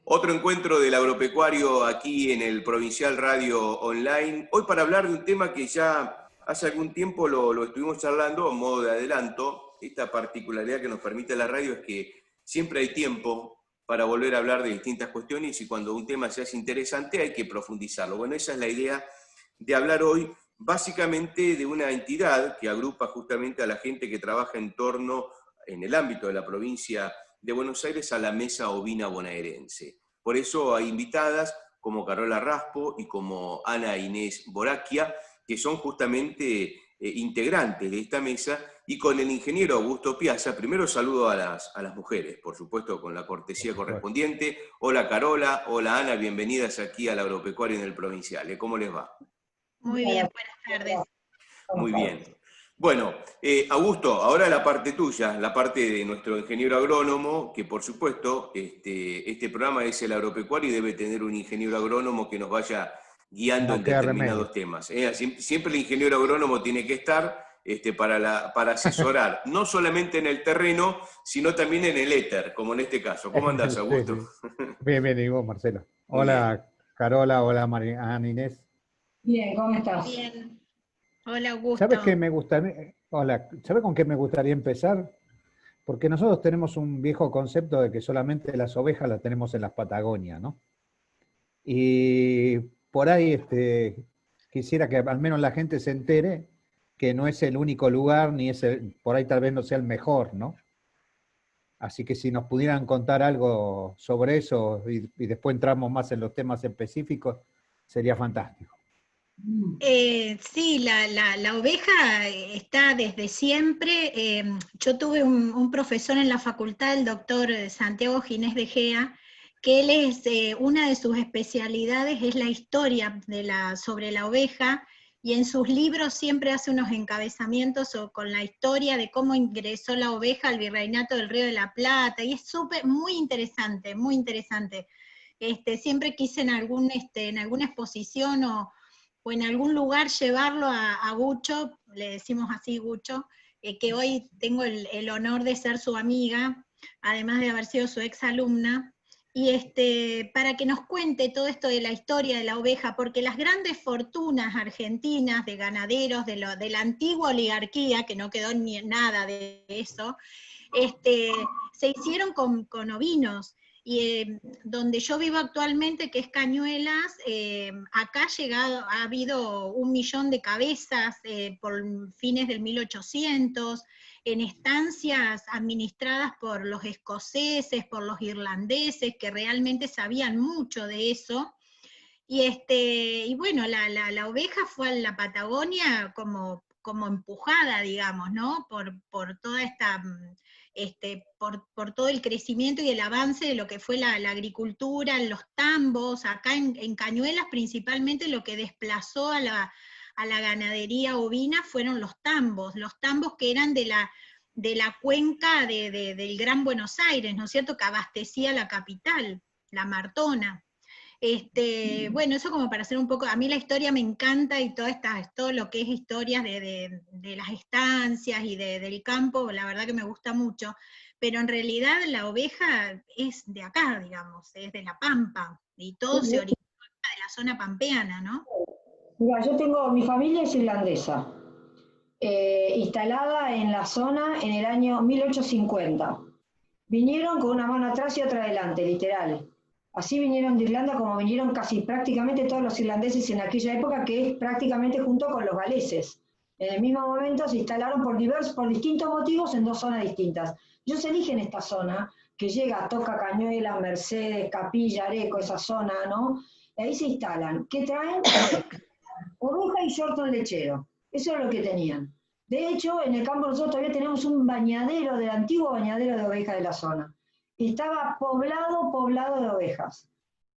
Otro encuentro del agropecuario aquí en el Provincial Radio Online. Hoy para hablar de un tema que ya hace algún tiempo lo estuvimos charlando a modo de adelanto. Esta particularidad que nos permite la radio es que siempre hay tiempo para volver a hablar de distintas cuestiones y cuando un tema se hace interesante hay que profundizarlo. Bueno, esa es la idea de hablar hoy básicamente de una entidad que agrupa justamente a la gente que trabaja en el ámbito de la provincia de Buenos Aires a la Mesa Ovina Bonaerense. Por eso hay invitadas como Carola Raspo y como Ana Inés Boracchia, que son justamente integrantes de esta mesa, y con el ingeniero Augusto Piazza. Primero saludo a las mujeres, por supuesto, con la cortesía correspondiente. Hola Carola, hola Ana, bienvenidas aquí al Agropecuario en el Provincial. ¿Cómo les va? Muy bien, buenas tardes. Muy bien. Bueno, Augusto, ahora la parte tuya, la parte de nuestro ingeniero agrónomo, que por supuesto este programa es el agropecuario y debe tener un ingeniero agrónomo que nos vaya guiando en determinados temas. Siempre el ingeniero agrónomo tiene que estar para asesorar, no solamente en el terreno, sino también en el éter, como en este caso. ¿Cómo andás, Augusto? Sí, sí. Bien, y vos, Marcelo. Hola, Carola, hola, Ana Inés. Bien, ¿cómo estás? Bien. Hola, Augusto. ¿Sabes qué me gustaría? Hola, ¿sabes con qué me gustaría empezar? Porque nosotros tenemos un viejo concepto de que solamente las ovejas las tenemos en las Patagonias, ¿no? Y por ahí quisiera que al menos la gente se entere que no es el único lugar, ni por ahí tal vez no sea el mejor, ¿no? Así que si nos pudieran contar algo sobre eso y después entramos más en los temas específicos, sería fantástico. Sí, la oveja está desde siempre. Yo tuve un profesor en la facultad, el doctor Santiago Ginés de Gea, que él una de sus especialidades es la historia sobre la oveja, y en sus libros siempre hace unos encabezamientos con la historia de cómo ingresó la oveja al virreinato del Río de la Plata, y es muy interesante, muy interesante. Siempre quise en alguna exposición o en algún lugar llevarlo a Gucho, le decimos así Gucho, que hoy tengo el honor de ser su amiga, además de haber sido su ex alumna, y para que nos cuente todo esto de la historia de la oveja, porque las grandes fortunas argentinas de ganaderos de la antigua oligarquía, que no quedó ni nada de eso, se hicieron con ovinos. Y donde yo vivo actualmente, que es Cañuelas, acá ha habido 1 millón de cabezas por fines del 1800, en estancias administradas por los escoceses, por los irlandeses, que realmente sabían mucho de eso. Y bueno, la oveja fue a la Patagonia como empujada, digamos, ¿no? Por toda esta... por todo el crecimiento y el avance de lo que fue la agricultura, los tambos, acá en Cañuelas principalmente lo que desplazó a la ganadería ovina fueron los tambos que eran de la cuenca del Gran Buenos Aires, ¿no es cierto?, que abastecía la capital, la Martona. Bueno, eso como para hacer un poco, a mí la historia me encanta y todo lo que es historias de las estancias y del campo, la verdad que me gusta mucho, pero en realidad la oveja es de acá, digamos, es de La Pampa, y todo se originó de la zona pampeana, ¿no? Mira, mi familia es irlandesa, instalada en la zona en el año 1850. Vinieron con una mano atrás y otra adelante, literal. Así vinieron de Irlanda como vinieron casi prácticamente todos los irlandeses en aquella época, que es prácticamente junto con los galeses. En el mismo momento se instalaron por distintos motivos en 2 zonas distintas. Ellos eligen esta zona, que llega, toca Cañuelas, Mercedes, Capilla, Areco, esa zona, ¿no? Y ahí se instalan. ¿Qué traen? Oveja y shortton lechero. Eso es lo que tenían. De hecho, en el campo nosotros todavía tenemos un bañadero, del antiguo bañadero de ovejas de la zona. Estaba poblado de ovejas.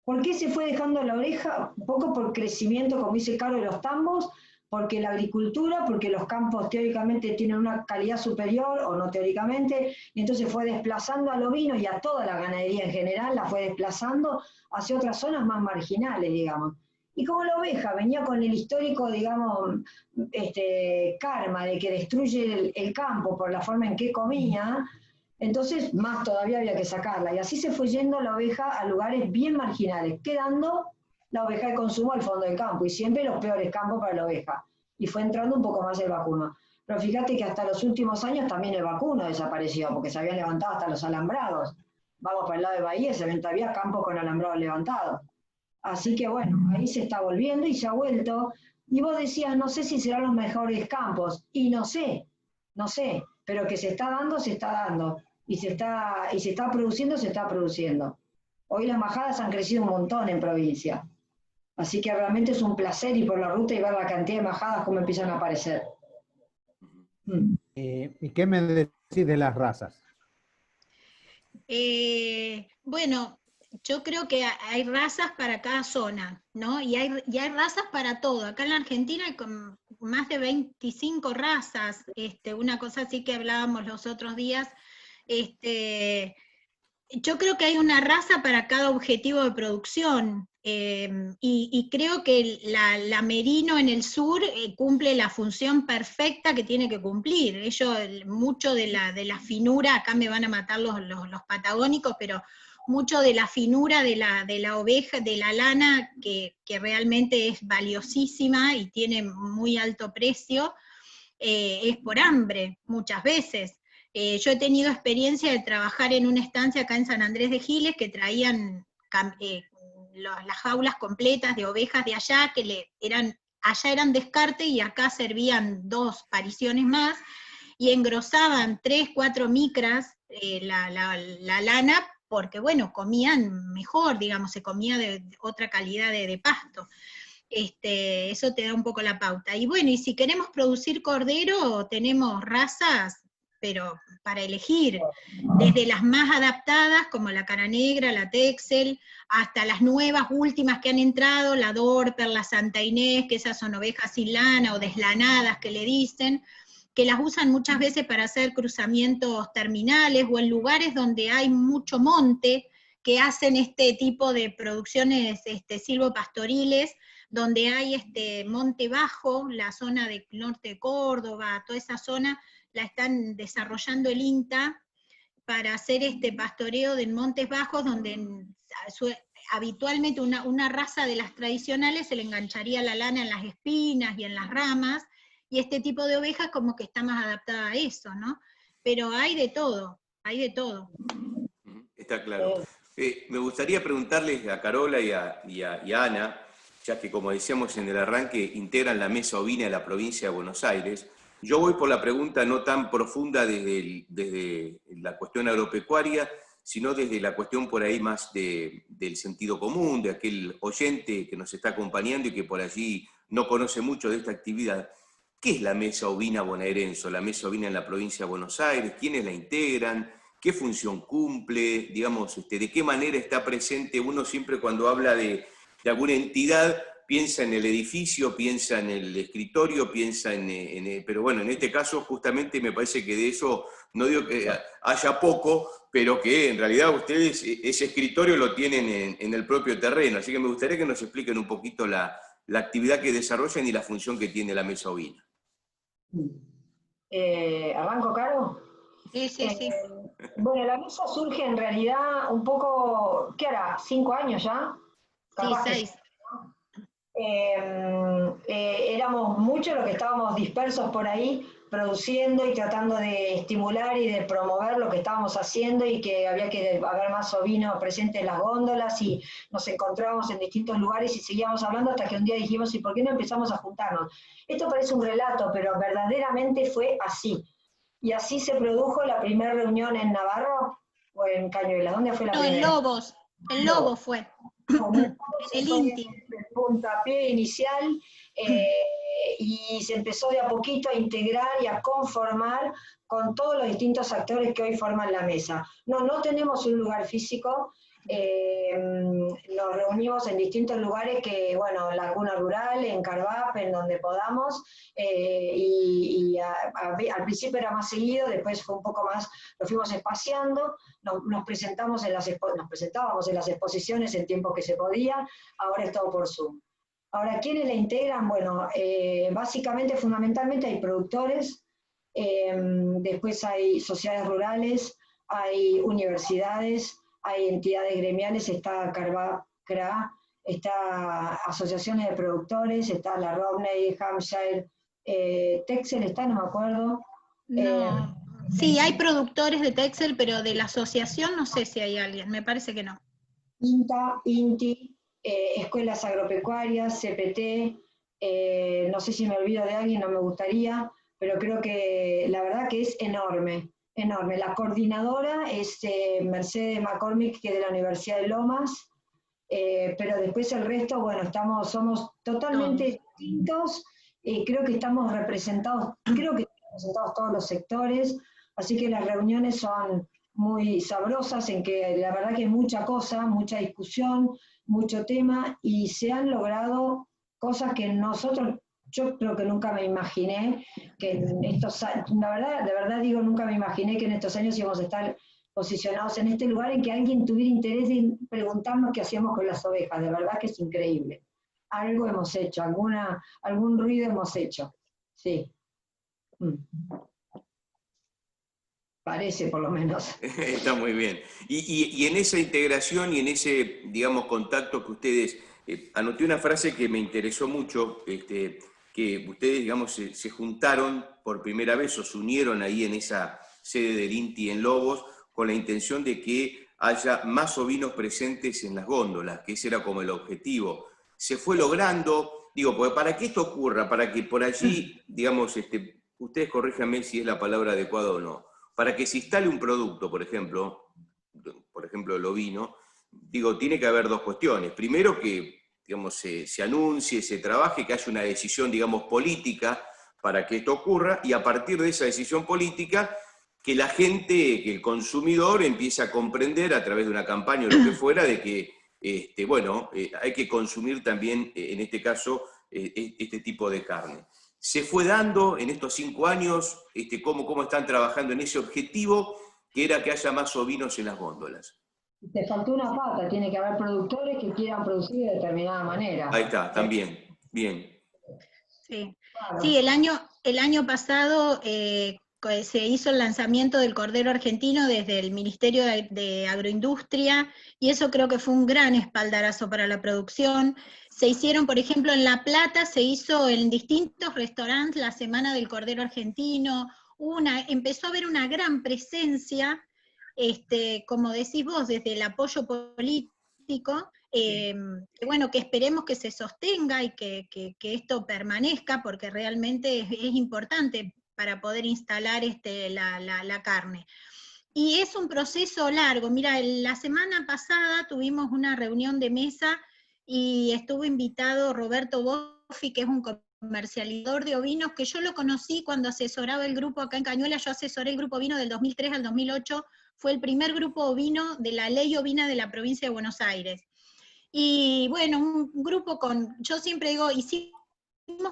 ¿Por qué se fue dejando la oveja? Un poco por crecimiento, como dice Caro, de los tambos, porque la agricultura, porque los campos teóricamente tienen una calidad superior, o no teóricamente, y entonces fue desplazando al ovino y a toda la ganadería en general, la fue desplazando hacia otras zonas más marginales, digamos. Y como la oveja venía con el histórico, digamos, karma de que destruye el campo por la forma en que comía, Entonces, más todavía había que sacarla. Y así se fue yendo la oveja a lugares bien marginales, quedando la oveja de consumo al fondo del campo, y siempre los peores campos para la oveja. Y fue entrando un poco más el vacuno. Pero fíjate que hasta los últimos años también el vacuno desapareció, porque se habían levantado hasta los alambrados. Vamos para el lado de Bahía, se ven todavía campos con alambrados levantados. Así que bueno, ahí se está volviendo y se ha vuelto. Y vos decías, no sé si serán los mejores campos. Y no sé, pero que se está dando, se está dando. Y se está produciendo, se está produciendo. Hoy las majadas han crecido un montón en provincia. Así que realmente es un placer ir por la ruta y ver la cantidad de majadas como empiezan a aparecer. ¿Y qué me decís de las razas? Bueno, yo creo que hay razas para cada zona, ¿no? Y hay razas para todo. Acá en la Argentina hay más de 25 razas, una cosa así que hablábamos los otros días. Yo creo que hay una raza para cada objetivo de producción, y creo que la merino en el sur cumple la función perfecta que tiene que cumplir. Mucho de la finura, acá me van a matar los patagónicos, pero mucho de la finura de la oveja, de la lana, que realmente es valiosísima y tiene muy alto precio, es por hambre muchas veces. Yo he tenido experiencia de trabajar en una estancia acá en San Andrés de Giles, que traían las jaulas completas de ovejas de allá, allá eran descarte y acá servían 2 pariciones más, y engrosaban 3, 4 micras la lana, porque bueno, comían mejor, digamos, se comía de otra calidad de pasto. Eso te da un poco la pauta. Y bueno, y si queremos producir cordero, tenemos razas, pero para elegir, desde las más adaptadas, como la cara negra, la Texel, hasta las nuevas últimas que han entrado, la Dorper, la Santa Inés, que esas son ovejas sin lana o deslanadas que le dicen, que las usan muchas veces para hacer cruzamientos terminales o en lugares donde hay mucho monte, que hacen este tipo de producciones silvopastoriles, donde hay monte bajo, la zona del norte de Córdoba, toda esa zona la están desarrollando el INTA para hacer pastoreo de montes bajos, donde habitualmente una raza de las tradicionales se le engancharía la lana en las espinas y en las ramas, y este tipo de ovejas como que está más adaptada a eso, ¿no? Pero hay de todo, hay de todo. Está claro. Me gustaría preguntarles a Carola y a Ana, ya que como decíamos en el arranque, integran la mesa ovina de la provincia de Buenos Aires. Yo voy por la pregunta no tan profunda desde la cuestión agropecuaria, sino desde la cuestión por ahí más del sentido común, de aquel oyente que nos está acompañando y que por allí no conoce mucho de esta actividad. ¿Qué es la mesa ovina bonaerense, la mesa ovina en la provincia de Buenos Aires? ¿Quiénes la integran? ¿Qué función cumple? Digamos, ¿de qué manera está presente? Uno siempre cuando habla de alguna entidad piensa en el edificio, piensa en el escritorio, piensa pero bueno, en este caso justamente me parece que de eso, no digo que haya poco, pero que en realidad ustedes ese escritorio lo tienen en el propio terreno, así que me gustaría que nos expliquen un poquito la actividad que desarrollan y la función que tiene la mesa ovina. ¿Arranco, Caro? Sí. Bueno, la mesa surge en realidad un poco, ¿qué hará? ¿5 años ya? Capaz sí, 6. Éramos muchos los que estábamos dispersos por ahí, produciendo y tratando de estimular y de promover lo que estábamos haciendo, y que había que haber más ovino presente en las góndolas, y nos encontrábamos en distintos lugares y seguíamos hablando hasta que un día dijimos, ¿y por qué no empezamos a juntarnos? Esto parece un relato, pero verdaderamente fue así. Y así se produjo la primera reunión en Navarro, o en Cañuelas. ¿Dónde fue la primera? En Lobos, en Lobos fue. En el INTI. El puntapié inicial, y se empezó de a poquito a integrar y a conformar con todos los distintos actores que hoy forman la mesa. No tenemos un lugar físico, nos reunimos en distintos lugares, que, bueno, Laguna Rural, en Carvap, en donde podamos, al principio era más seguido, después fue un poco más, lo fuimos espaciando, nos presentábamos en las exposiciones en tiempo que se podía, ahora es todo por Zoom. Ahora, ¿quiénes la integran? Bueno, básicamente, fundamentalmente hay productores, después hay sociedades rurales, hay universidades, hay entidades gremiales, está CRA, está asociaciones de productores, está la Romney, Hampshire, Texel está, no me acuerdo. No. Sí, hay productores de Texel, pero de la asociación no sé si hay alguien, me parece que no. INTA, INTI, escuelas agropecuarias, CPT, no sé si me olvido de alguien, no me gustaría, pero creo que la verdad que es enorme, enorme. La coordinadora es Mercedes McCormick, que es de la Universidad de Lomas, pero después el resto, bueno, somos totalmente distintos, creo que estamos representados todos los sectores, así que las reuniones son muy sabrosas, en que la verdad que hay mucha cosa, mucha discusión, mucho tema, y se han logrado cosas que yo creo que nunca me imaginé, que en estos años, de verdad digo, nunca me imaginé que en estos años íbamos a estar posicionados en este lugar, en que alguien tuviera interés en preguntarnos qué hacíamos con las ovejas. De verdad que es increíble. Algo hemos hecho, algún ruido hemos hecho. Sí. Parece, por lo menos. Está muy bien. Y en esa integración y en ese, digamos, contacto que ustedes, anoté una frase que me interesó mucho, que ustedes, digamos, se juntaron por primera vez o se unieron ahí en esa sede del INTI en Lobos con la intención de que haya más ovinos presentes en las góndolas, que ese era como el objetivo. Se fue logrando, digo, porque para que esto ocurra, para que por allí, digamos, ustedes corríjanme si es la palabra adecuada o no, para que se instale un producto, por ejemplo el ovino, digo, tiene que haber dos cuestiones. Primero que, digamos, se anuncie, se trabaje, que haya una decisión, digamos, política para que esto ocurra, y a partir de esa decisión política, que la gente, que el consumidor empiece a comprender a través de una campaña o lo que fuera, de que, hay que consumir también, en este caso, este tipo de carne. ¿Se fue dando en estos 5 años cómo están trabajando en ese objetivo, que era que haya más ovinos en las góndolas? Te faltó una pata, tiene que haber productores que quieran producir de determinada manera. Ahí está, también. Bien. Sí, Claro. sí, el año pasado se hizo el lanzamiento del cordero argentino desde el Ministerio de Agroindustria, y eso creo que fue un gran espaldarazo para la producción. Se hicieron, por ejemplo, en La Plata, se hizo en distintos restaurantes la Semana del Cordero Argentino, empezó a haber una gran presencia, como decís vos, desde el apoyo político, que bueno, que esperemos que se sostenga y que esto permanezca, porque realmente es importante para poder instalar la carne. Y es un proceso largo. Mira, la semana pasada tuvimos una reunión de mesa y estuvo invitado Roberto Boffi, que es un comercializador de ovinos, que yo lo conocí cuando asesoraba el grupo acá en Cañuela. Yo asesoré el grupo ovino del 2003 al 2008, fue el primer grupo ovino de la ley ovina de la provincia de Buenos Aires. Y bueno, un grupo yo siempre digo, hicimos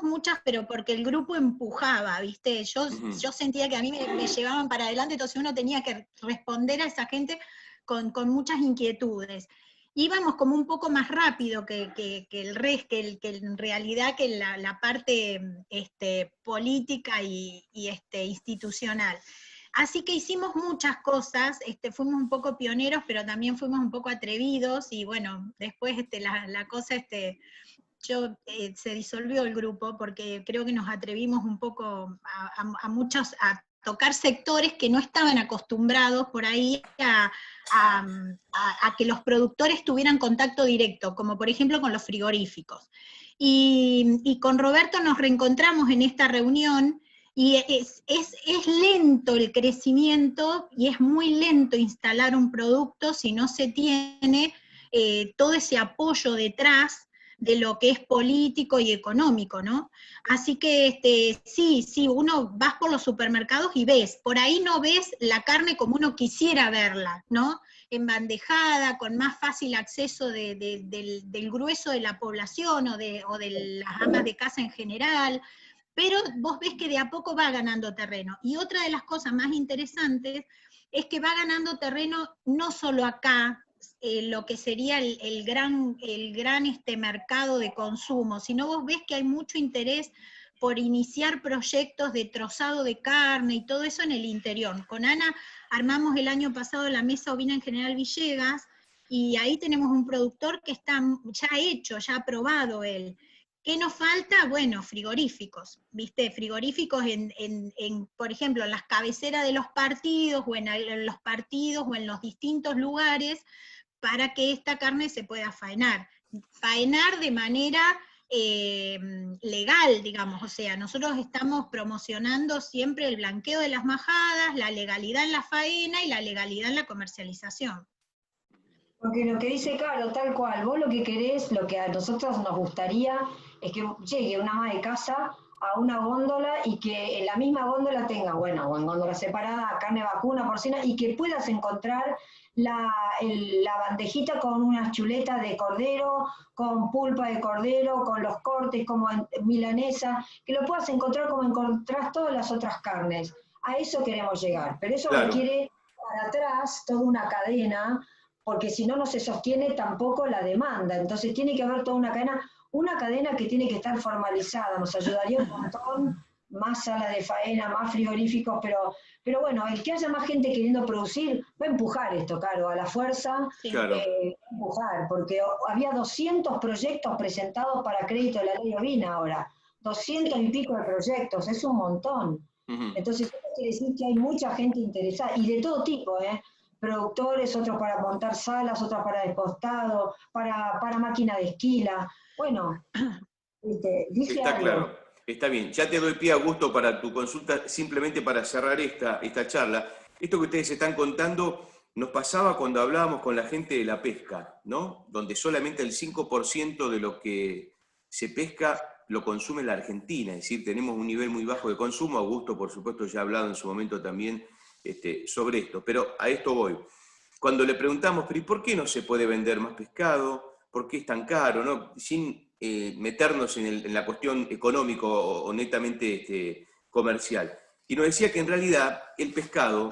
muchas, pero porque el grupo empujaba, ¿viste? Yo sentía que a mí me llevaban para adelante, entonces uno tenía que responder a esa gente con muchas inquietudes. Íbamos como un poco más rápido que en realidad que la parte política y institucional. Así que hicimos muchas cosas, fuimos un poco pioneros, pero también fuimos un poco atrevidos, y bueno, después la cosa, se disolvió el grupo, porque creo que nos atrevimos un poco a tocar sectores que no estaban acostumbrados por ahí a que los productores tuvieran contacto directo, como por ejemplo con los frigoríficos. Y con Roberto nos reencontramos en esta reunión, y es lento el crecimiento, y es muy lento instalar un producto si no se tiene todo ese apoyo detrás de lo que es político y económico, ¿no? Así que sí, uno vas por los supermercados y ves, por ahí no ves la carne como uno quisiera verla, ¿no? Embandejada, con más fácil acceso del grueso de la población o de las amas de casa en general, pero vos ves que de a poco va ganando terreno. Y otra de las cosas más interesantes es que va ganando terreno no solo acá, lo que sería el gran mercado de consumo, sino vos ves que hay mucho interés por iniciar proyectos de trozado de carne y todo eso en el interior. Con Ana armamos el año pasado la mesa ovina en General Villegas, y ahí tenemos un productor que está ya hecho, ya aprobado él. ¿Qué nos falta? Bueno, frigoríficos, ¿viste? Frigoríficos por ejemplo, en las cabeceras de los partidos, o en los partidos, o en los distintos lugares, para que esta carne se pueda faenar. Faenar de manera legal, digamos, o sea, nosotros estamos promocionando siempre el blanqueo de las majadas, la legalidad en la faena y la legalidad en la comercialización. Porque lo que dice Caro, tal cual, vos lo que querés, lo que a nosotros nos gustaría es que llegue una ama de casa a una góndola y que en la misma góndola tenga, bueno, o en góndola separada, carne vacuna, porcina, y que puedas encontrar la bandejita con unas chuletas de cordero, con pulpa de cordero, con los cortes como en milanesa, que lo puedas encontrar como encontrás todas las otras carnes. A eso queremos llegar, pero eso requiere para atrás toda una cadena, porque si no, no se sostiene tampoco la demanda. Entonces tiene que haber toda una cadena que tiene que estar formalizada. Nos ayudaría un montón, más sala de faena, más frigoríficos, pero bueno, el que haya más gente queriendo producir, va a empujar esto, Caro, a la fuerza, empujar, porque había 200 proyectos presentados para crédito de la ley ovina ahora, 200 y pico de proyectos, es un montón. Entonces, eso quiere decir que hay mucha gente interesada, y de todo tipo, productores, otros para montar salas, otros para despostado, para máquina de esquila. Bueno, dice está algo. claro, está bien. Ya te doy pie, Augusto, para tu consulta, simplemente para cerrar esta charla. Esto que ustedes están contando nos pasaba cuando hablábamos con la gente de la pesca, ¿no? Donde solamente el 5% de lo que se pesca lo consume la Argentina, es decir, tenemos un nivel muy bajo de consumo. Augusto, por supuesto, ya ha hablado en su momento también sobre esto, pero a esto voy. Cuando le preguntamos, pero ¿y por qué no se puede vender más pescado? ¿Por qué es tan caro? ¿No? Sin meternos en la cuestión económico o netamente comercial. Y nos decía que en realidad el pescado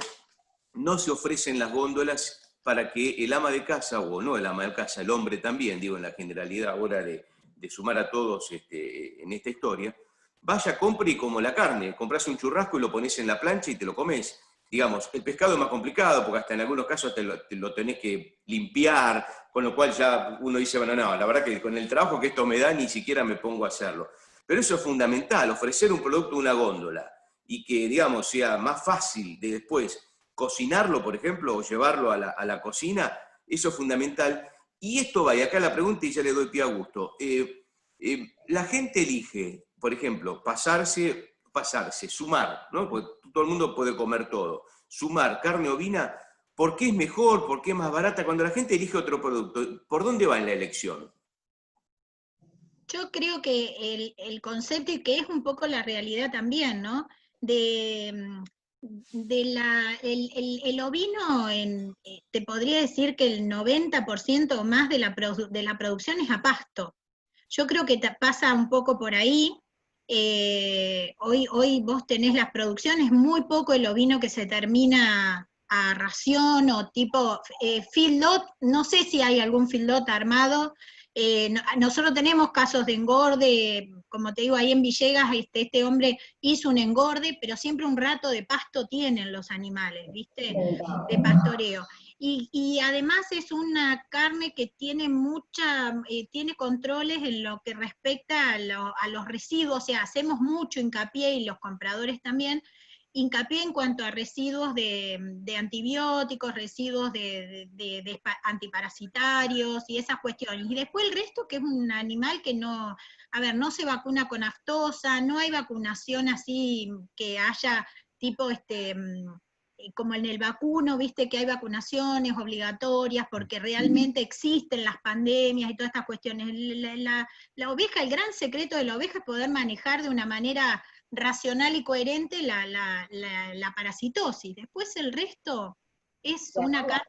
no se ofrece en las góndolas para que el ama de casa, o no el ama de casa, el hombre también, digo en la generalidad ahora de sumar a todos en esta historia, vaya, compre y como la carne, compras un churrasco y lo pones en la plancha y te lo comes. Digamos, el pescado es más complicado porque hasta en algunos casos te lo tenés que limpiar, con lo cual ya uno dice, bueno, no, la verdad que con el trabajo que esto me da ni siquiera me pongo a hacerlo. Pero eso es fundamental, ofrecer un producto de una góndola y que, digamos, sea más fácil de después cocinarlo, por ejemplo, o llevarlo a la cocina, eso es fundamental. Y esto va, y acá la pregunta y ya le doy pie a Augusto. La gente elige, por ejemplo, pasarse, sumar, ¿no? Porque todo el mundo puede comer todo. Sumar carne ovina, ¿por qué es mejor? ¿Por qué es más barata? Cuando la gente elige otro producto, ¿por dónde va en la elección? Yo creo que el concepto, y que es un poco la realidad también, ¿no? El ovino, te podría decir que el 90% o más de la producción es a pasto. Yo creo que pasa un poco por ahí. Hoy vos tenés las producciones, muy poco el ovino que se termina a ración o tipo feedlot. No sé si hay algún feedlot armado. Nosotros tenemos casos de engorde, como te digo, ahí en Villegas este hombre hizo un engorde, pero siempre un rato de pasto tienen los animales, ¿viste? De pastoreo. Y además es una carne que tiene tiene controles en lo que respecta a los residuos, o sea, hacemos mucho hincapié, y los compradores también, hincapié en cuanto a residuos de antibióticos, residuos de antiparasitarios y esas cuestiones. Y después el resto, que es un animal que no se vacuna con aftosa, no hay vacunación así que haya tipo como en el vacuno, viste que hay vacunaciones obligatorias porque realmente existen las pandemias y todas estas cuestiones. La oveja, el gran secreto de la oveja es poder manejar de una manera racional y coherente la parasitosis. Después el resto es una carne.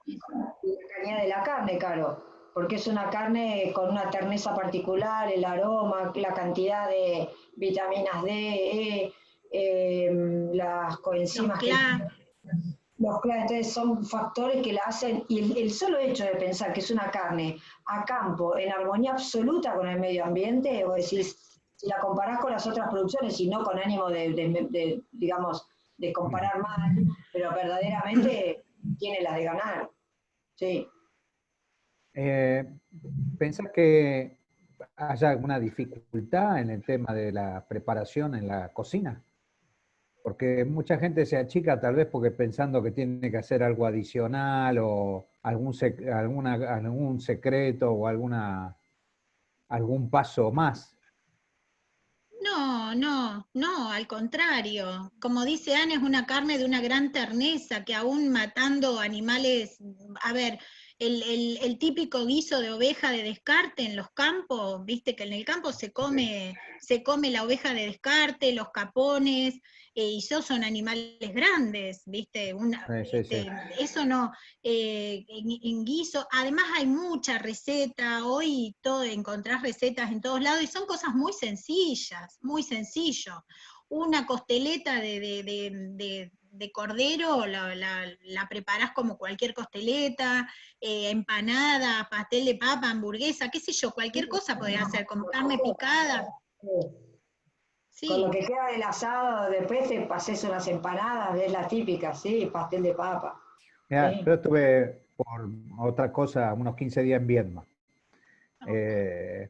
La calidad de la carne, Caro, porque es una carne con una terneza particular, el aroma, la cantidad de vitaminas D, las coenzimas los claves, entonces son factores que la hacen, y el solo hecho de pensar que es una carne a campo, en armonía absoluta con el medio ambiente, vos decís, si la comparás con las otras producciones y no con ánimo digamos, de comparar mal, pero verdaderamente tiene las de ganar. Sí. ¿Pensás que haya alguna dificultad en el tema de la preparación en la cocina? Porque mucha gente se achica tal vez porque pensando que tiene que hacer algo adicional o algún secreto o algún paso más. No, al contrario. Como dice Ana, es una carne de una gran terneza, que aún matando animales, a ver, el típico guiso de oveja de descarte en los campos, viste que en el campo se come la oveja de descarte, los capones, y esos son animales grandes, viste, Sí. eso no, en guiso, además hay mucha receta, hoy encontrás recetas en todos lados y son cosas muy sencillas, muy sencillo. Una costeleta de cordero la preparás como cualquier costeleta, empanada, pastel de papa, hamburguesa, qué sé yo, cualquier cosa podés hacer, con carne picada. Con lo Sí, que queda del asado, después te pases unas empanadas, es la típica, sí, pastel de papa. Mirá, Sí. yo estuve por otra cosa unos 15 días en Vietnam. Eh,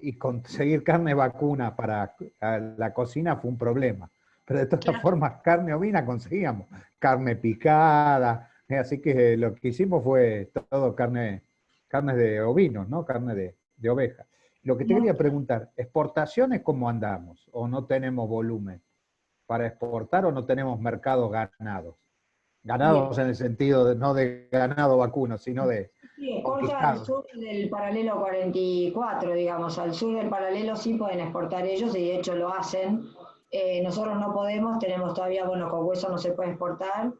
y conseguir carne vacuna para la cocina fue un problema. Pero de todas claro. formas, carne ovina conseguíamos. Carne picada. Así que lo que hicimos fue todo carnes de ovinos, ¿no? Carne de oveja. Lo que te quería preguntar, ¿exportaciones cómo andamos? ¿O no tenemos volumen para exportar o no tenemos mercados ganados? Y Ganados en el sentido de, no de ganado vacuno, sino de sí, exporta al conquistados. sur del paralelo 44, digamos, al sur del paralelo sí pueden exportar ellos y de hecho lo hacen. Nosotros no podemos, tenemos todavía, bueno, con hueso no se puede exportar.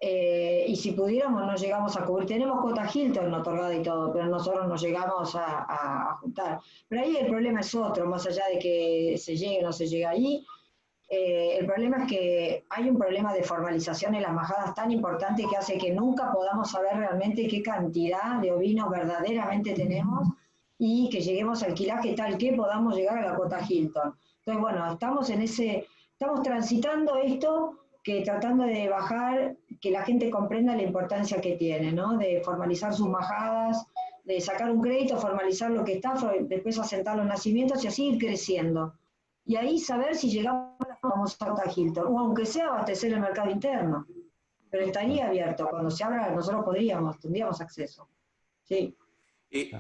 Y si pudiéramos no llegamos a cubrir, tenemos cuota Hilton otorgada y todo, pero nosotros no llegamos a juntar. Pero ahí el problema es otro, más allá de que se llegue o no se llegue ahí. El problema es que hay un problema de formalización en las majadas tan importante que hace que nunca podamos saber realmente qué cantidad de ovinos verdaderamente tenemos y que lleguemos al quilaje tal que podamos llegar a la cuota Hilton. Entonces, bueno, estamos transitando esto, que tratando de bajar, que la gente comprenda la importancia que tiene, ¿no? De formalizar sus majadas, de sacar un crédito, formalizar lo que está, después asentar los nacimientos y así ir creciendo. Y ahí saber si llegamos a Hilton, o aunque sea abastecer el mercado interno. Pero estaría abierto, cuando se abra nosotros tendríamos acceso. Sí.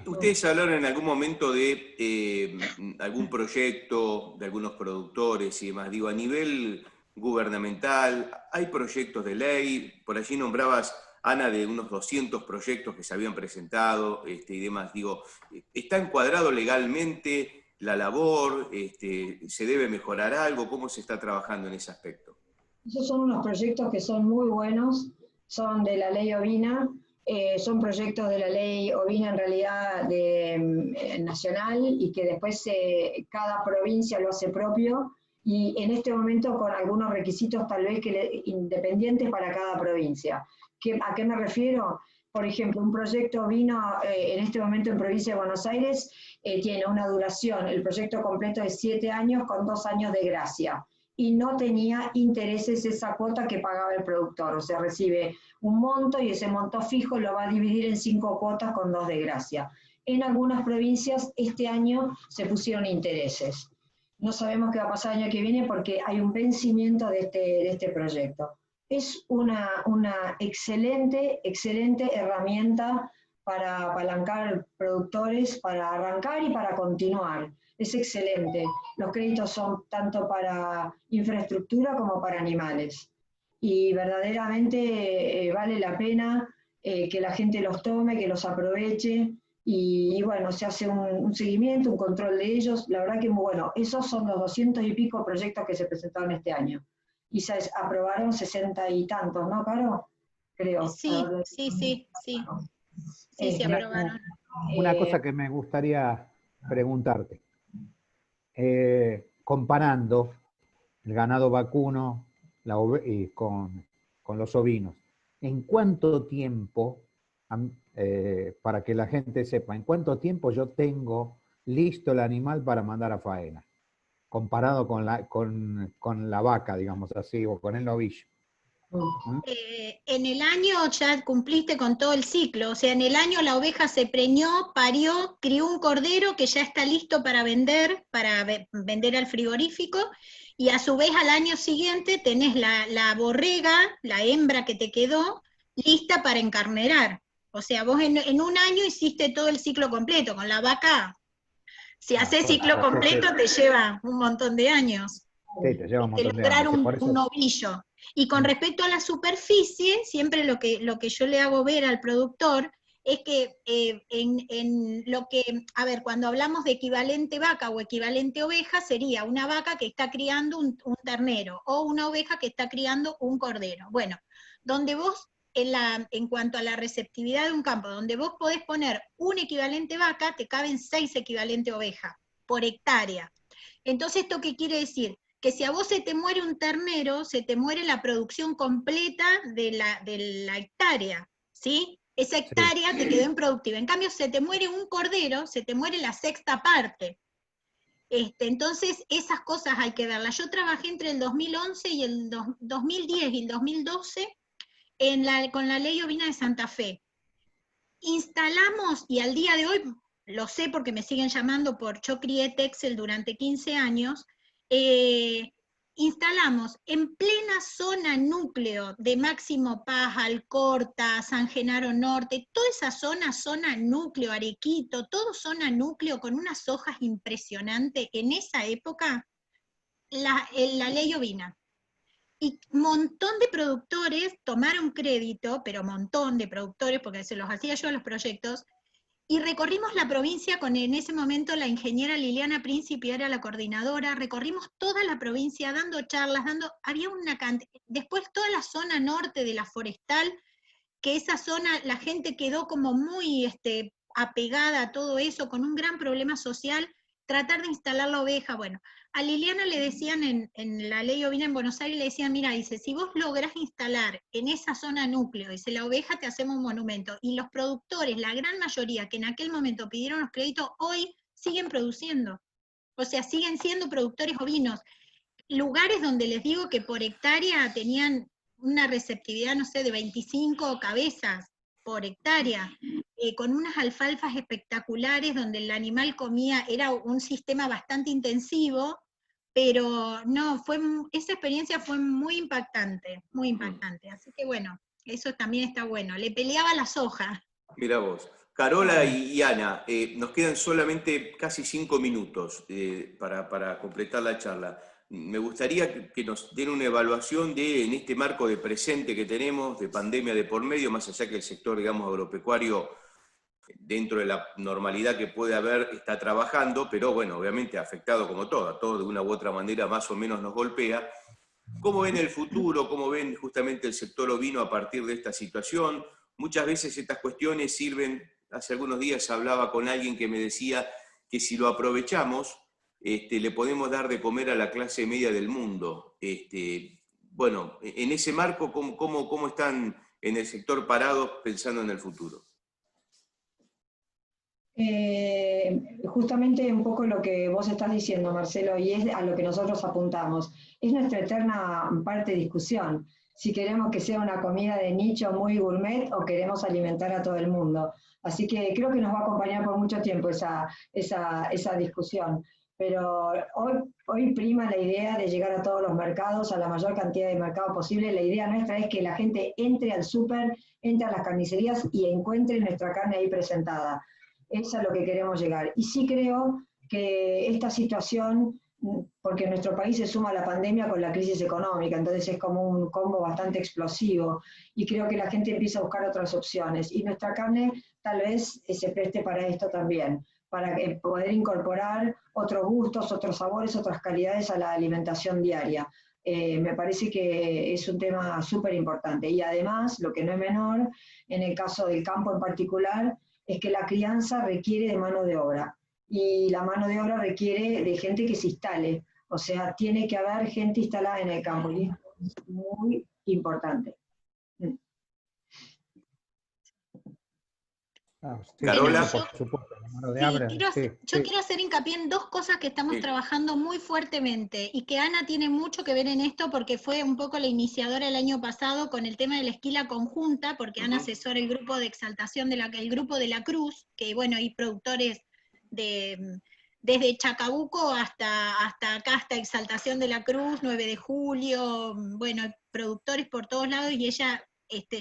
Ustedes hablaron en algún momento de algún proyecto, de algunos productores y demás. Digo, a nivel gubernamental, ¿hay proyectos de ley? Por allí nombrabas, Ana, de unos 200 proyectos que se habían presentado y demás. Digo, ¿está encuadrado legalmente la labor? ¿Se debe mejorar algo? ¿Cómo se está trabajando en ese aspecto? Esos son unos proyectos que son muy buenos, son de la ley ovina, son proyectos de la ley ovina en realidad nacional y que después cada provincia lo hace propio y en este momento con algunos requisitos tal vez independientes para cada provincia. ¿A qué me refiero? Por ejemplo, un proyecto ovino en este momento en provincia de Buenos Aires tiene una duración, el proyecto completo de 7 años con 2 años de gracia y no tenía intereses esa cuota que pagaba el productor. O sea, recibe un monto y ese monto fijo lo va a dividir en 5 cuotas con 2 de gracia. En algunas provincias este año se pusieron intereses. No sabemos qué va a pasar el año que viene porque hay un vencimiento de este proyecto. Es una excelente herramienta para apalancar productores, para arrancar y para continuar. Es excelente. Los créditos son tanto para infraestructura como para animales. Y verdaderamente vale la pena que la gente los tome, que los aproveche. Y bueno, se hace un seguimiento, un control de ellos. La verdad que muy bueno. Esos son los 200 y pico proyectos que se presentaron este año. Y se aprobaron 60 y tantos, ¿no, Caro? Creo. Sí, se aprobaron. Una cosa que me gustaría preguntarte. Comparando el ganado vacuno y con los ovinos, ¿en cuánto tiempo, para que la gente sepa, en cuánto tiempo yo tengo listo el animal para mandar a faena, comparado con la vaca, digamos así, o con el novillo. ¿Mm? En el año ya cumpliste con todo el ciclo, o sea, en el año la oveja se preñó, parió, crió un cordero que ya está listo para vender al frigorífico, y a su vez al año siguiente tenés la borrega, la hembra que te quedó, lista para encarnerar. O sea, vos en un año hiciste todo el ciclo completo. Con la vaca, si haces ciclo completo, te lleva un montón de años. Sí, te lleva un montón de Lograr años. un novillo. Y con respecto a la superficie, siempre lo que yo le hago ver al productor es que cuando hablamos de equivalente vaca o equivalente oveja, sería una vaca que está criando un ternero, o una oveja que está criando un cordero. Bueno, donde vos, en cuanto a la receptividad de un campo, donde vos podés poner un equivalente vaca, te caben 6 equivalentes ovejas por hectárea. Entonces, ¿esto qué quiere decir? Que si a vos se te muere un ternero, se te muere la producción completa de la hectárea, ¿sí? Esa hectárea te quedó improductiva. En cambio, se te muere un cordero, se te muere la sexta parte. Entonces, esas cosas hay que verlas. Yo trabajé entre el 2011 y el 2010 y el 2012 con la ley ovina de Santa Fe. Instalamos, y al día de hoy, lo sé porque me siguen llamando yo crié Texel durante 15 años, instalamos en plena zona núcleo de Máximo Paz, Alcorta, San Genaro Norte, toda esa zona núcleo, Arequito, todo zona núcleo con unas hojas impresionantes, en esa época, la ley ovina. Y un montón de productores tomaron crédito, pero un montón de productores, porque se los hacía yo a los proyectos, y recorrimos la provincia en ese momento la ingeniera Liliana Príncipe era la coordinadora, recorrimos toda la provincia dando charlas, había una cantidad, después toda la zona norte de la forestal, que esa zona la gente quedó como muy apegada a todo eso, con un gran problema social, tratar de instalar la oveja. Bueno, a Liliana le decían en la ley ovina en Buenos Aires, le decían, mira, dice, si vos lográs instalar en esa zona núcleo, dice, la oveja te hacemos un monumento, y los productores, la gran mayoría que en aquel momento pidieron los créditos, hoy siguen produciendo, o sea, siguen siendo productores ovinos. Lugares donde les digo que por hectárea tenían una receptividad, no sé, de 25 cabezas por hectárea, con unas alfalfas espectaculares donde el animal comía, era un sistema bastante intensivo, pero no, esa experiencia fue muy impactante, así que bueno, eso también está bueno, le peleaba las hojas. Mirá vos. Carola y Ana, nos quedan solamente casi 5 minutos para completar la charla. Me gustaría que nos den una evaluación en este marco de presente que tenemos, de pandemia de por medio, más allá que el sector, digamos, agropecuario, dentro de la normalidad que puede haber, está trabajando, pero bueno, obviamente afectado como todo, a todo de una u otra manera más o menos nos golpea. ¿Cómo ven el futuro? ¿Cómo ven justamente el sector ovino a partir de esta situación? Muchas veces estas cuestiones sirven, hace algunos días hablaba con alguien que me decía que si lo aprovechamos, le podemos dar de comer a la clase media del mundo. Bueno, en ese marco, ¿cómo están en el sector parados pensando en el futuro? Justamente un poco lo que vos estás diciendo, Marcelo, y es a lo que nosotros apuntamos. Es nuestra eterna parte de discusión, si queremos que sea una comida de nicho muy gourmet o queremos alimentar a todo el mundo. Así que creo que nos va a acompañar por mucho tiempo esa discusión. Pero hoy prima la idea de llegar a todos los mercados, a la mayor cantidad de mercados posible. La idea nuestra es que la gente entre al súper, entre a las carnicerías y encuentre nuestra carne ahí presentada. Eso es a lo que queremos llegar. Y sí creo que esta situación, porque en nuestro país se suma la pandemia con la crisis económica, entonces es como un combo bastante explosivo, y creo que la gente empieza a buscar otras opciones, y nuestra carne tal vez se preste para esto también, para poder incorporar otros gustos, otros sabores, otras calidades a la alimentación diaria. Me parece que es un tema súper importante. Y además, lo que no es menor, en el caso del campo en particular, es que la crianza requiere de mano de obra, y la mano de obra requiere de gente que se instale, o sea, tiene que haber gente instalada en el campo, y esto es muy importante. Sí, Carola. por supuesto, la mano de Sí, Abra, yo quiero hacer hincapié en dos cosas que estamos trabajando muy fuertemente y que Ana tiene mucho que ver en esto porque fue un poco la iniciadora el año pasado con el tema de la esquila conjunta, porque Ana asesora el grupo de exaltación, el grupo de la Cruz, que bueno, hay productores desde Chacabuco hasta acá, hasta Exaltación de la Cruz, 9 de julio, bueno, hay productores por todos lados y ella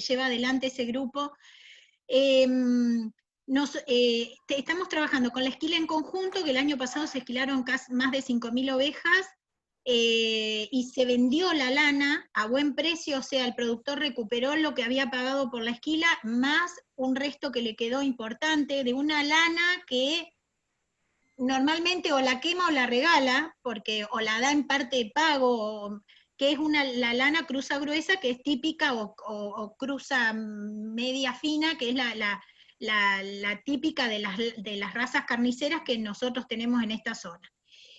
lleva adelante ese grupo. Estamos trabajando con la esquila en conjunto, que el año pasado se esquilaron más de 5.000 ovejas, y se vendió la lana a buen precio, o sea, el productor recuperó lo que había pagado por la esquila, más un resto que le quedó importante, de una lana que normalmente o la quema o la regala, porque o la da en parte de pago, que es la lana cruza gruesa, que es típica, o cruza media fina, que es la típica de las razas carniceras que nosotros tenemos en esta zona.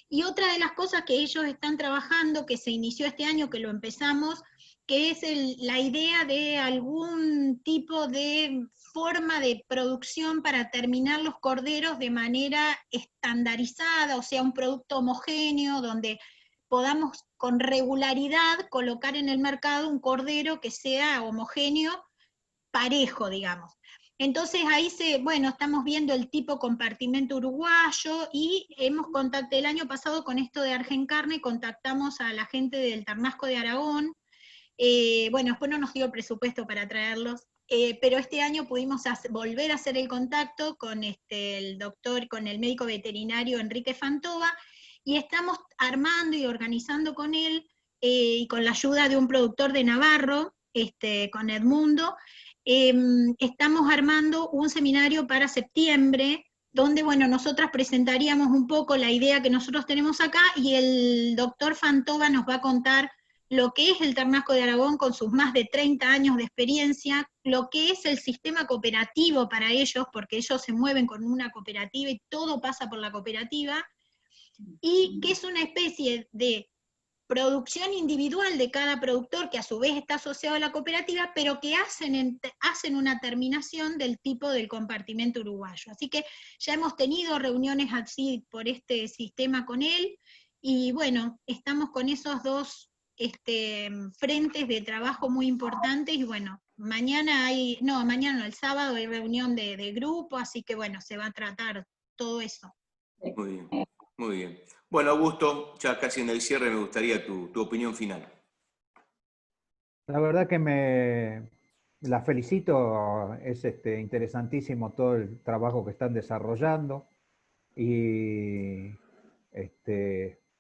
Y otra de las cosas que ellos están trabajando, que se inició este año, que lo empezamos, que es la idea de algún tipo de forma de producción para terminar los corderos de manera estandarizada, o sea, un producto homogéneo, donde podamos con regularidad colocar en el mercado un cordero que sea homogéneo, parejo, digamos. Entonces ahí estamos viendo el tipo compartimento uruguayo y hemos contactado el año pasado con esto de Argencarne, contactamos a la gente del Ternasco de Aragón, después no nos dio presupuesto para traerlos, pero este año pudimos volver a hacer el contacto con con el médico veterinario Enrique Fantova, y estamos armando y organizando con él, y con la ayuda de un productor de Navarro, con Edmundo, estamos armando un seminario para septiembre, donde, nosotras presentaríamos un poco la idea que nosotros tenemos acá, y el doctor Fantova nos va a contar lo que es el Ternasco de Aragón con sus más de 30 años de experiencia, lo que es el sistema cooperativo para ellos, porque ellos se mueven con una cooperativa y todo pasa por la cooperativa, y que es una especie de producción individual de cada productor, que a su vez está asociado a la cooperativa, pero que hacen una terminación del tipo del compartimento uruguayo. Así que ya hemos tenido reuniones así por este sistema con él, y estamos con esos dos frentes de trabajo muy importantes, y mañana el sábado hay reunión de grupo, así que se va a tratar todo eso. Muy bien, muy bien. Bueno, Augusto, ya casi en el cierre me gustaría tu opinión final. La verdad que la felicito, es interesantísimo todo el trabajo que están desarrollando, y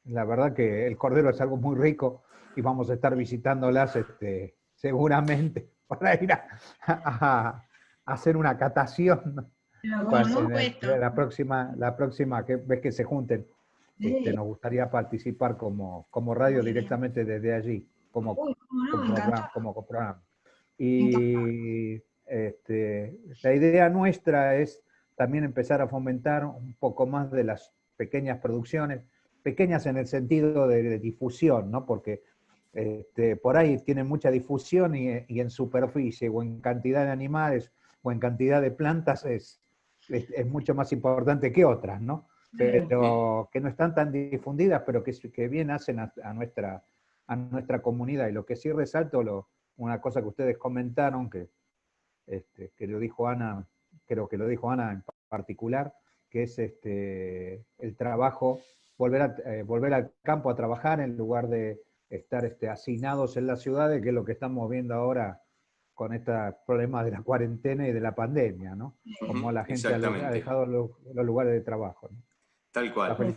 la verdad que el cordero es algo muy rico y vamos a estar visitándolas seguramente para ir a hacer una catación. Por supuesto. La próxima vez que se junten, nos gustaría participar como radio directamente desde allí, como programa. Y la idea nuestra es también empezar a fomentar un poco más de las pequeñas producciones, pequeñas en el sentido de difusión, ¿no? Porque por ahí tienen mucha difusión, y en superficie, o en cantidad de animales, o en cantidad de plantas, es mucho más importante que otras, ¿no? Pero que no están tan difundidas, pero que bien hacen a nuestra comunidad. Y lo que sí resalto, una cosa que ustedes comentaron, que lo dijo Ana, creo que lo dijo Ana en particular, que es el trabajo, volver al campo a trabajar en lugar de estar asignados en las ciudades, que es lo que estamos viendo ahora con estos problemas de la cuarentena y de la pandemia, ¿no? Como la gente ha dejado los lugares de trabajo, ¿no? Tal cual.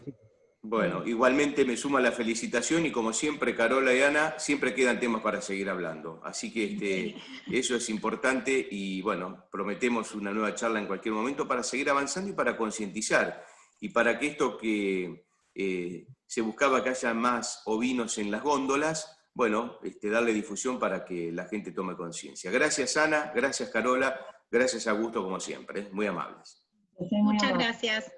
Bueno, igualmente me suma la felicitación, y como siempre, Carola y Ana, siempre quedan temas para seguir hablando. Así que eso es importante, y prometemos una nueva charla en cualquier momento para seguir avanzando y para concientizar, y para que esto que se buscaba, que haya más ovinos en las góndolas, darle difusión para que la gente tome conciencia. Gracias, Ana, gracias, Carola, gracias, Augusto, como siempre, muy amables. Muchas gracias.